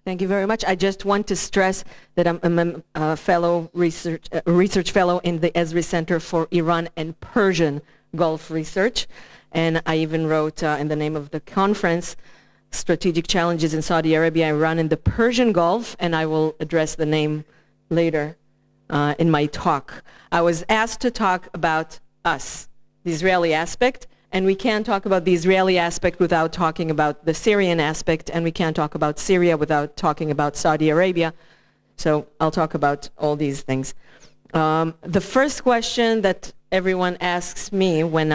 Thank you very much. I just want to stress that I'm a fellow research fellow in the Ezri Center for Iran and Persian Gulf Research. And I even wrote in the name of the conference, Strategic Challenges in Saudi Arabia, Iran, and the Persian Gulf, and I will address the name later in my talk. I was asked to talk about us, the Israeli aspect, and we can't talk about the Israeli aspect without talking about the Syrian aspect, and we can't talk about Syria without talking about Saudi Arabia. So I'll talk about all these things. The first question that everyone asks me when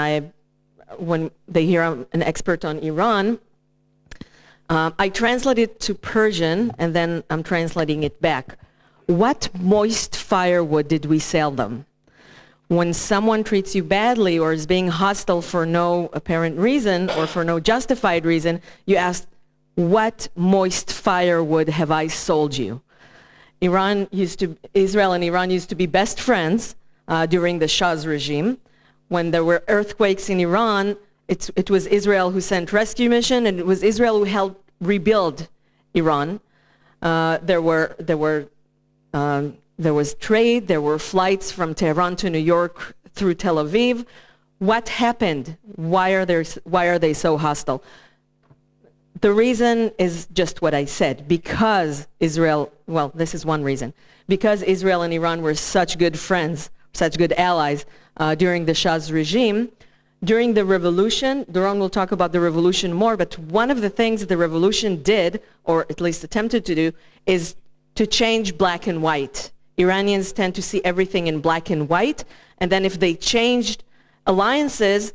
they hear I'm an expert on Iran, I translate it to Persian, and then I'm translating it back. What moist firewood did we sell them? When someone treats you badly or is being hostile for no apparent reason or for no justified reason, you ask, what moist firewood have I sold you? Israel and Iran used to be best friends during the Shah's regime. When there were earthquakes in Iran, it was Israel who sent rescue mission, and it was Israel who helped rebuild Iran. There was trade, there were flights from Tehran to New York through Tel Aviv. What happened? Why are they so hostile? The reason is just what I said. Because this is one reason. Because Israel and Iran were such good friends, such good allies during the Shah's regime, during the revolution, Doron will talk about the revolution more, but one of the things the revolution did, or at least attempted to do, is to change black and white. Iranians tend to see everything in black and white, and then if they changed alliances,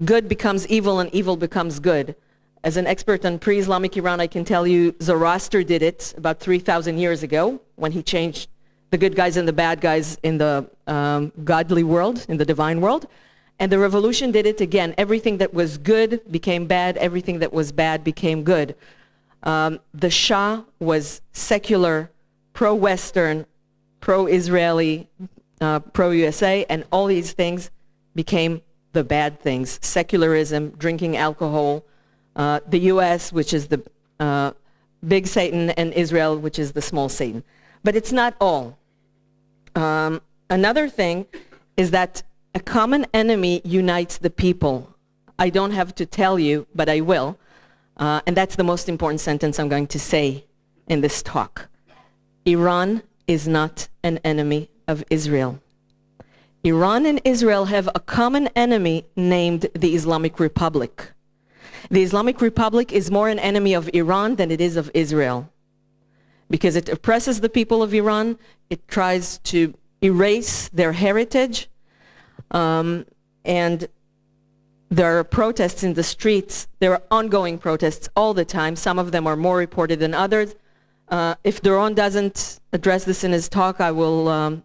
good becomes evil and evil becomes good. As an expert on pre-Islamic Iran, I can tell you Zoroaster did it about 3,000 years ago when he changed the good guys and the bad guys in the godly world, in the divine world. And the revolution did it again. Everything that was good became bad. Everything that was bad became good. The Shah was secular, pro-Western, pro-Israeli, pro-USA, and all these things became the bad things. Secularism, drinking alcohol, the US, which is the big Satan, and Israel, which is the small Satan. But it's not all. Another thing is that a common enemy unites the people. I don't have to tell you, but I will. And that's the most important sentence I'm going to say in this talk. Iran is not an enemy of Israel. Iran and Israel have a common enemy named the Islamic Republic. The Islamic Republic is more an enemy of Iran than it is of Israel, because it oppresses the people of Iran. It tries to erase their heritage, and there are protests in the streets. There are ongoing protests all the time. Some of them are more reported than others. If Doron doesn't address this in his talk, I will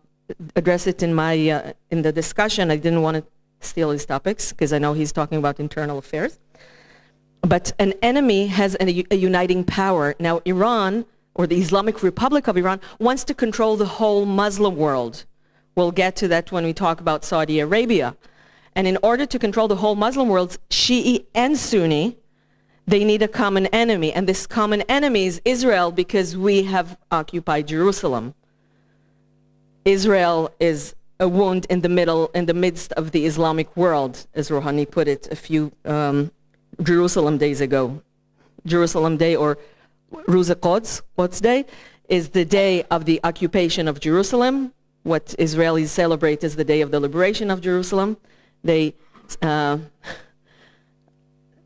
address it in the discussion. I didn't want to steal his topics because I know he's talking about internal affairs. But an enemy has a uniting power. Now, Iran, or the Islamic Republic of Iran, wants to control the whole Muslim world. We'll get to that when we talk about Saudi Arabia. And in order to control the whole Muslim world, Shi'i and Sunni, they need a common enemy. And this common enemy is Israel, because we have occupied Jerusalem. Israel is a wound in the midst of the Islamic world, as Rouhani put it a few Jerusalem days ago. Jerusalem Day, or Ruz Quds Day, is the day of the occupation of Jerusalem. What Israelis celebrate is the day of the liberation of Jerusalem. They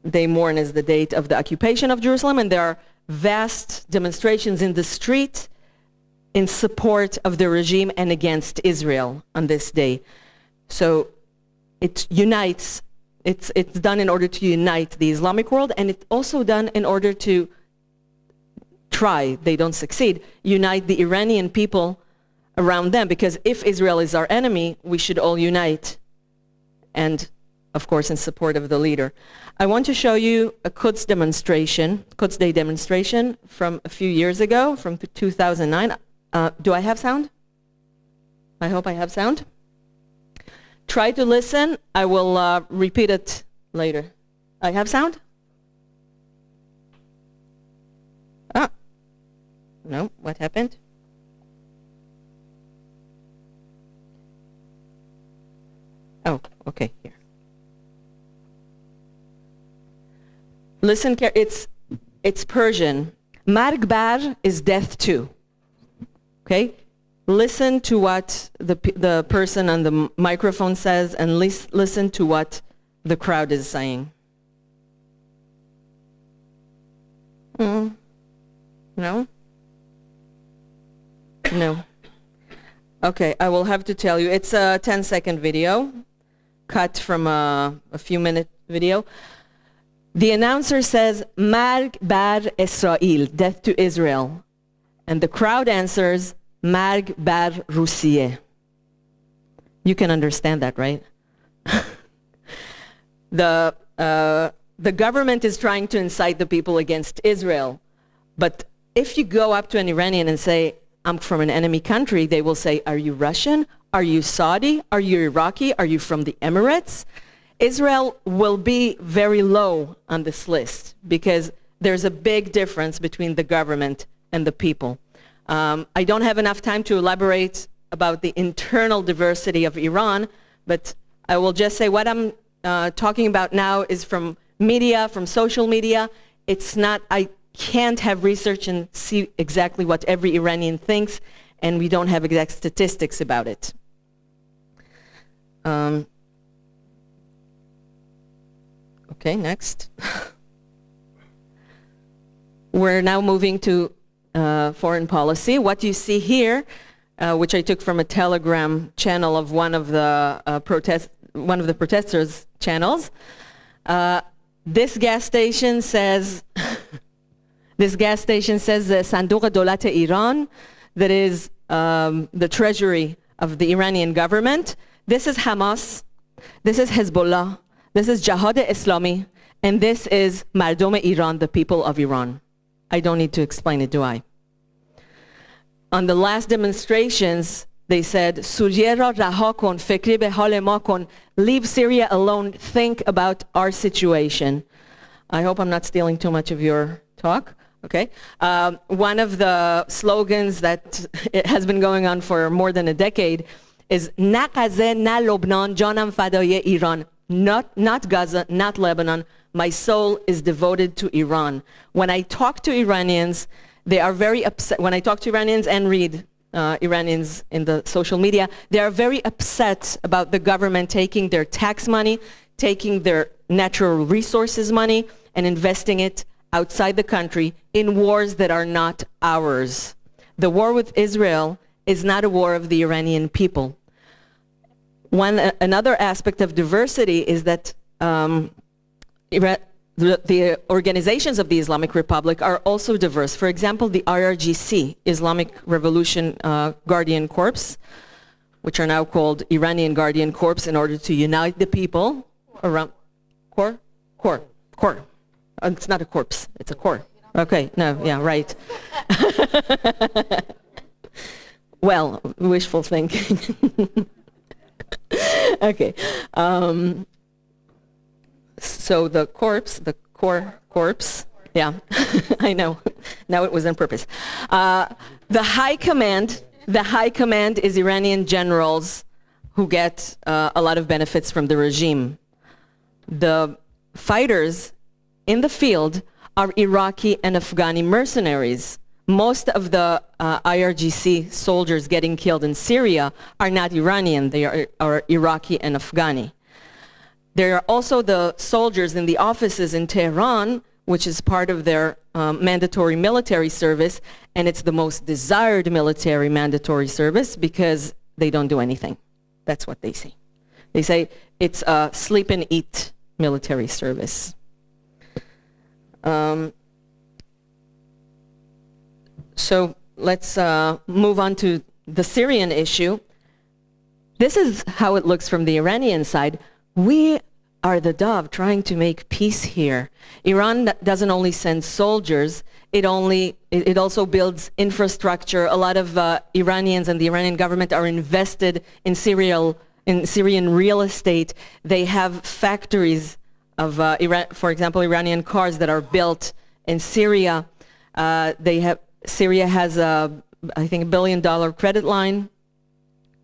mourn as the date of the occupation of Jerusalem, and there are vast demonstrations in the street in support of the regime and against Israel on this day. So it unites. It's done in order to unite the Islamic world, and it's also done in order to they don't succeed, unite the Iranian people around them, because if Israel is our enemy, we should all unite, and of course in support of the leader. I want to show you a Quds Day demonstration from a few years ago, from 2009. Do I have sound? I hope I have sound. Try to listen. I will repeat it later. I have sound? no, what happened? Oh, okay, here. Listen, it's Persian. Marg bar is death too. Okay? Listen to what the person on the microphone says, and listen to what the crowd is saying. No? No. Okay, I will have to tell you. It's a 10-second video, cut from a few-minute video. The announcer says, Marg bar Israel, death to Israel. And the crowd answers, Marg bar Rusiye. You can understand that, right? The government is trying to incite the people against Israel. But if you go up to an Iranian and say, I'm from an enemy country, they will say, are you Russian? Are you Saudi? Are you Iraqi? Are you from the Emirates? Israel will be very low on this list because there's a big difference between the government and the people. I don't have enough time to elaborate about the internal diversity of Iran, but I will just say what I'm talking about now is from media, from social media. It's not, I can't have research and see exactly what every Iranian thinks, and we don't have exact statistics about it. Okay, next. We're now moving to foreign policy. What you see here, which I took from a Telegram channel of one of the protesters' channels. This gas station says Sanduq Dolat Iran, that is the treasury of the Iranian government. This is Hamas. This is Hezbollah. This is Jihad Islami. And this is Mardom Iran, the people of Iran. I don't need to explain it, do I? On the last demonstrations, they said, Suriye ra raha kon, fikri be hal ma kon. Leave Syria alone, think about our situation. I hope I'm not stealing too much of your talk. Okay. One of the slogans that it has been going on for more than a decade is Na Gaza, na Lebanon, janam fadaye Iran. Not Gaza, not Lebanon. My soul is devoted to Iran. When I talk to Iranians, they are very upset. When I talk to Iranians and read Iranians in the social media, they are very upset about the government taking their tax money, taking their natural resources money, and investing it outside the country in wars that are not ours. The war with Israel is not a war of the Iranian people. Another aspect of diversity is that the organizations of the Islamic Republic are also diverse. For example, the IRGC, Islamic Revolution Guardian Corps, which are now called Iranian Guardian Corps in order to unite the people around... Core? It's not a corpse, it's a core. Okay, no, yeah, right. Well, wishful thinking. Okay. So the corpse, yeah, I know. Now it was on purpose. The high command is Iranian generals who get a lot of benefits from the regime. The fighters in the field are Iraqi and Afghani mercenaries. Most of the IRGC soldiers getting killed in Syria are not Iranian, they are Iraqi and Afghani. There are also the soldiers in the offices in Tehran, which is part of their mandatory military service, and it's the most desired military mandatory service because they don't do anything. That's what they say. They say it's a sleep and eat military service. So let's move on to the Syrian issue. This is how it looks from the Iranian side. We are the dove trying to make peace here. Iran doesn't only send soldiers, it also builds infrastructure. A lot of Iranians and the Iranian government are invested in Syrian real estate. They have factories of, for example, Iranian cars that are built in Syria. They have Syria has I think, $1 billion credit line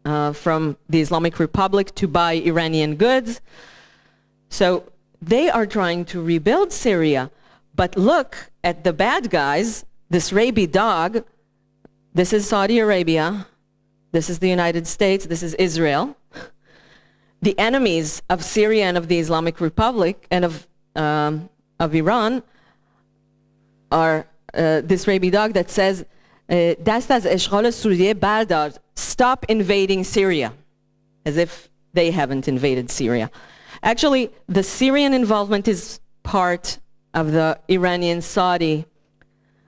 from the Islamic Republic to buy Iranian goods. So they are trying to rebuild Syria. But look at the bad guys, this rabid dog. This is Saudi Arabia. This is the United States. This is Israel. The enemies of Syria and of the Islamic Republic and of Iran are this rabid dog that says, "Dast az eshghal Suriye bardar," stop invading Syria, as if they haven't invaded Syria. Actually, the Syrian involvement is part of the Iranian-Saudi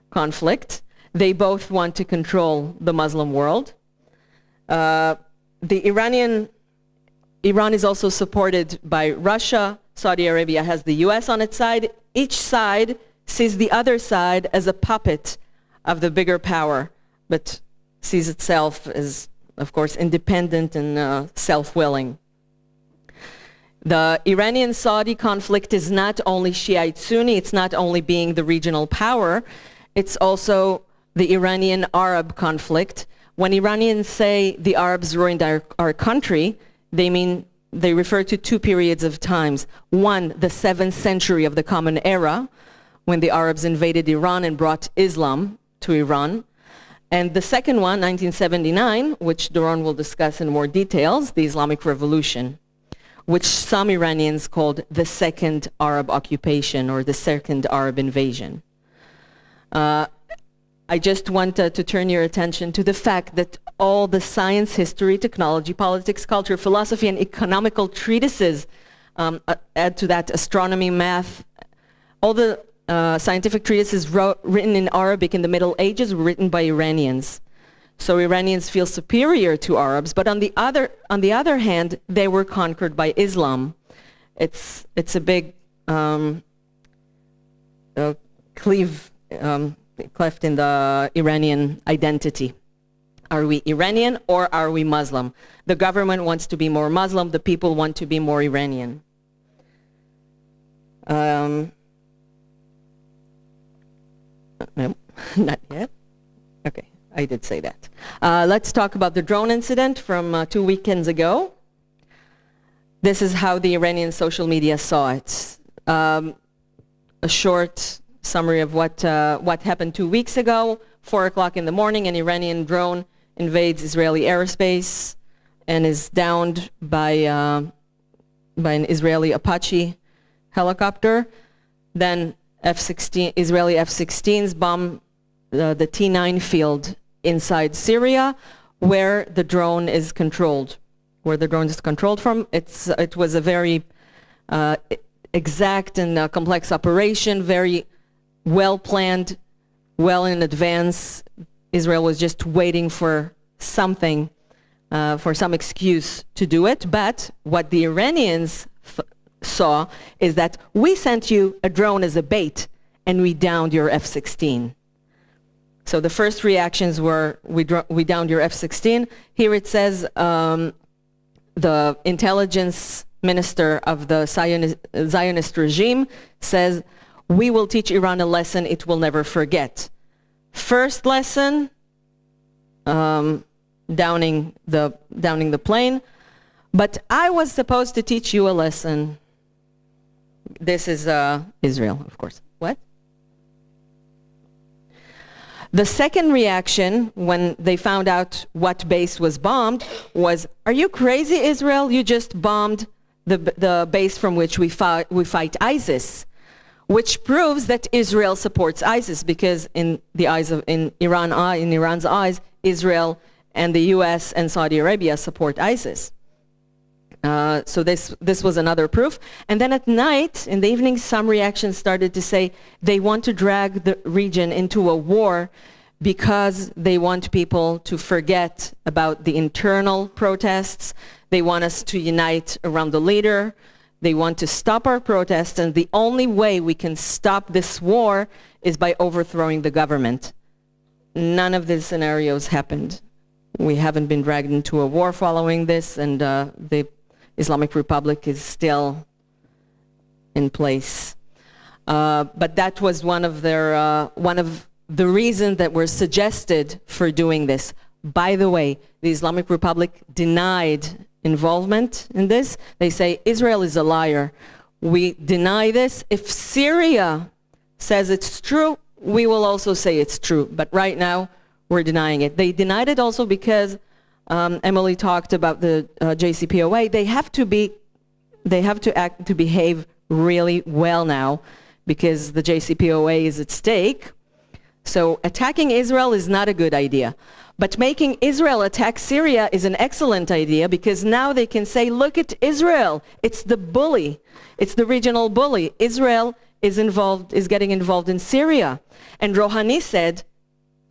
conflict. They both want to control the Muslim world. Iran is also supported by Russia. Saudi Arabia has the US on its side. Each side sees the other side as a puppet of the bigger power, but sees itself as, of course, independent and self-willing. The Iranian-Saudi conflict is not only Shiite-Sunni, it's not only being the regional power, it's also the Iranian-Arab conflict. When Iranians say the Arabs ruined our country, they refer to two periods of times. One, the 7th century of the Common Era, when the Arabs invaded Iran and brought Islam to Iran. And the second one, 1979, which Doron will discuss in more details, the Islamic Revolution, which some Iranians called the Second Arab Occupation or the Second Arab Invasion. I just want to turn your attention to the fact that all the science, history, technology, politics, culture, philosophy, and economical treatises, add to that astronomy, math, all the scientific treatises written in Arabic in the Middle Ages were written by Iranians. So Iranians feel superior to Arabs, but on the other hand, they were conquered by Islam. It's a big cleft in the Iranian identity. Are we Iranian or are we Muslim? The government wants to be more Muslim, the people want to be more Iranian. No, not yet. Okay, I did say that. Let's talk about the drone incident from 2 weekends ago. This is how the Iranian social media saw it. A short summary of what happened 2 weeks ago. 4 o'clock in the morning, an Iranian drone invades Israeli airspace and is downed by an Israeli Apache helicopter. Then Israeli F-16s bomb the T9 field inside Syria, where the drone is controlled. Where the drone is controlled from, it was a very exact and complex operation, very well planned, well in advance. Israel was just waiting for something, for some excuse to do it. But what the Iranians saw is that we sent you a drone as a bait and we downed your F-16. So the first reactions were, we downed your F-16. Here it says the intelligence minister of the Zionist regime says, we will teach Iran a lesson it will never forget. First lesson, downing the plane, but I was supposed to teach you a lesson. This is Israel, of course. What? The second reaction when they found out what base was bombed was, are you crazy, Israel? You just bombed the base from which we fight ISIS, which proves that Israel supports ISIS, because in Iran's eyes, Israel and the US and Saudi Arabia support ISIS. So this was another proof. And then at night, in the evening, some reactions started to say they want to drag the region into a war because they want people to forget about the internal protests. They want us to unite around the leader. They want to stop our protests, and the only way we can stop this war is by overthrowing the government. None of these scenarios happened. We haven't been dragged into a war following this, and the Islamic Republic is still in place. But that was one of the reason that were suggested for doing this. By the way, the Islamic Republic denied involvement in this. They say Israel is a liar. We deny this. If Syria says it's true, we will also say it's true. But right now, we're denying it. They denied it also because Emily talked about the JCPOA. They have to behave really well now because the JCPOA is at stake. So attacking Israel is not a good idea. But making Israel attack Syria is an excellent idea because now they can say, look at Israel. It's the bully. It's the regional bully. Israel is getting involved in Syria. And Rouhani said,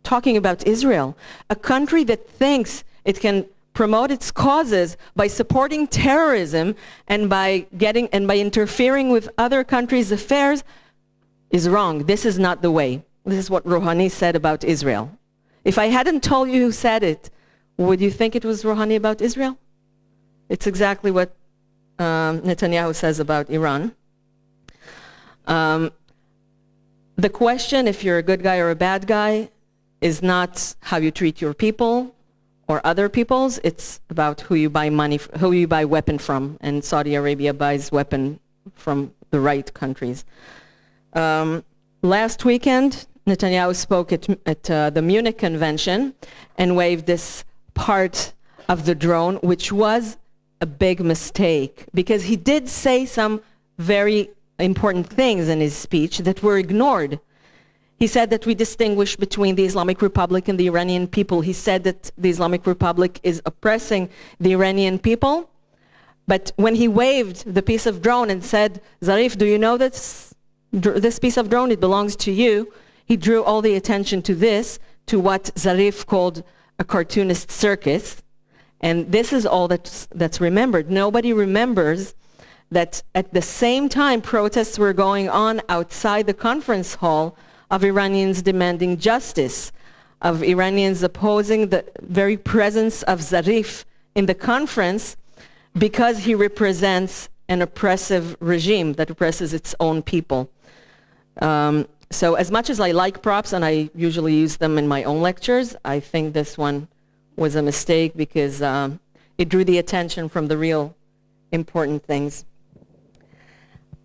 talking about Israel, a country that thinks it can promote its causes by supporting terrorism and by interfering with other countries' affairs is wrong. This is not the way. This is what Rouhani said about Israel. If I hadn't told you who said it, would you think it was Rouhani about Israel? It's exactly what Netanyahu says about Iran. The question, if you're a good guy or a bad guy, is not how you treat your people or other peoples. It's about who you buy weapon from. And Saudi Arabia buys weapon from the right countries. Last weekend, Netanyahu spoke at the Munich Convention and waved this part of the drone, which was a big mistake because he did say some very important things in his speech that were ignored. He said that we distinguish between the Islamic Republic and the Iranian people. He said that the Islamic Republic is oppressing the Iranian people. But when he waved the piece of drone and said, Zarif, do you know this piece of drone? It belongs to you. He drew all the attention to to what Zarif called a cartoonist circus. And this is all that's remembered. Nobody remembers that at the same time protests were going on outside the conference hall of Iranians demanding justice, of Iranians opposing the very presence of Zarif in the conference because he represents an oppressive regime that oppresses its own people. So as much as I like props, and I usually use them in my own lectures, I think this one was a mistake because it drew the attention from the real important things.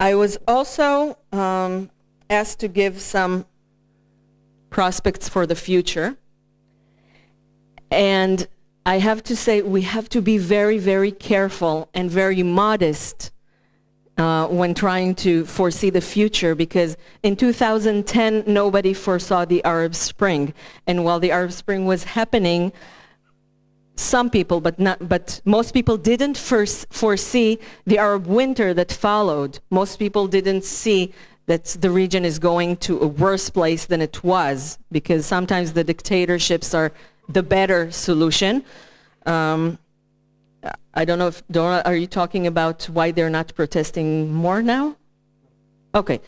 I was also asked to give some prospects for the future. And I have to say we have to be very, very careful and very modest when trying to foresee the future, because in 2010 nobody foresaw the Arab Spring, and while the Arab Spring was happening, some people, but most people didn't foresee the Arab winter that followed. Most people didn't see that the region is going to a worse place than it was, because sometimes the dictatorships are the better solution. I don't know if, Dora, are you talking about why they're not protesting more now? Okay.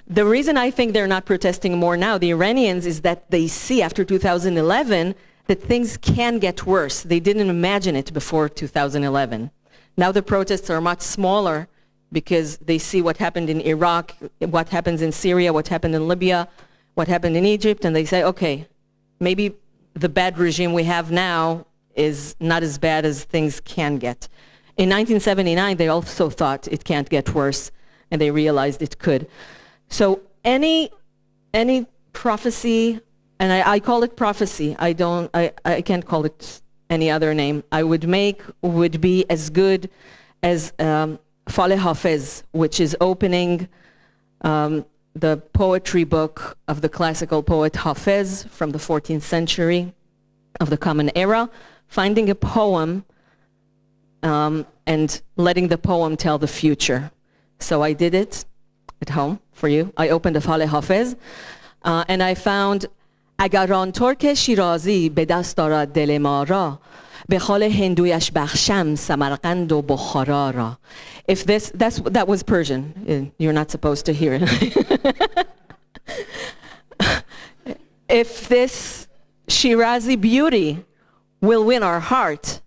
The reason I think they're not protesting more now, the Iranians, is that they see after 2011 that things can get worse. They didn't imagine it before 2011. Now the protests are much smaller because they see what happened in Iraq, what happens in Syria, what happened in Libya, what happened in Egypt, and they say, okay, maybe the bad regime we have now is not as bad as things can get. In 1979, they also thought it can't get worse, and they realized it could. So any prophecy, and I call it prophecy, I can't call it any other name, I would make would be as good as Faleh Hafez, which is opening the poetry book of the classical poet Hafez from the 14th century of the Common Era, finding a poem and letting the poem tell the future. So I did it at home for you. I opened a Faleh Hafez and I found اگر آن ترک شیرازی به دست دارد دل ما را به خال هندویش بخشم سمرقند و بخارا را. If that was Persian. You're not supposed to hear it. If this Shirazi beauty will win our heart,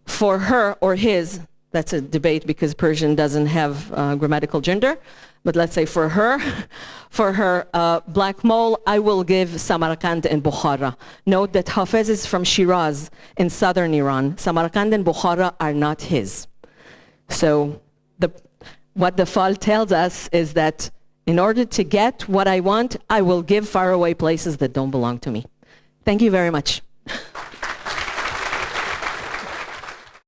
for her or his that's a debate because Persian doesn't have grammatical gender. But let's say for her black mole, I will give Samarkand and Bukhara. Note that Hafez is from Shiraz in southern Iran. Samarkand and Bukhara are not his. So what the fall tells us is that in order to get what I want, I will give faraway places that don't belong to me. Thank you very much.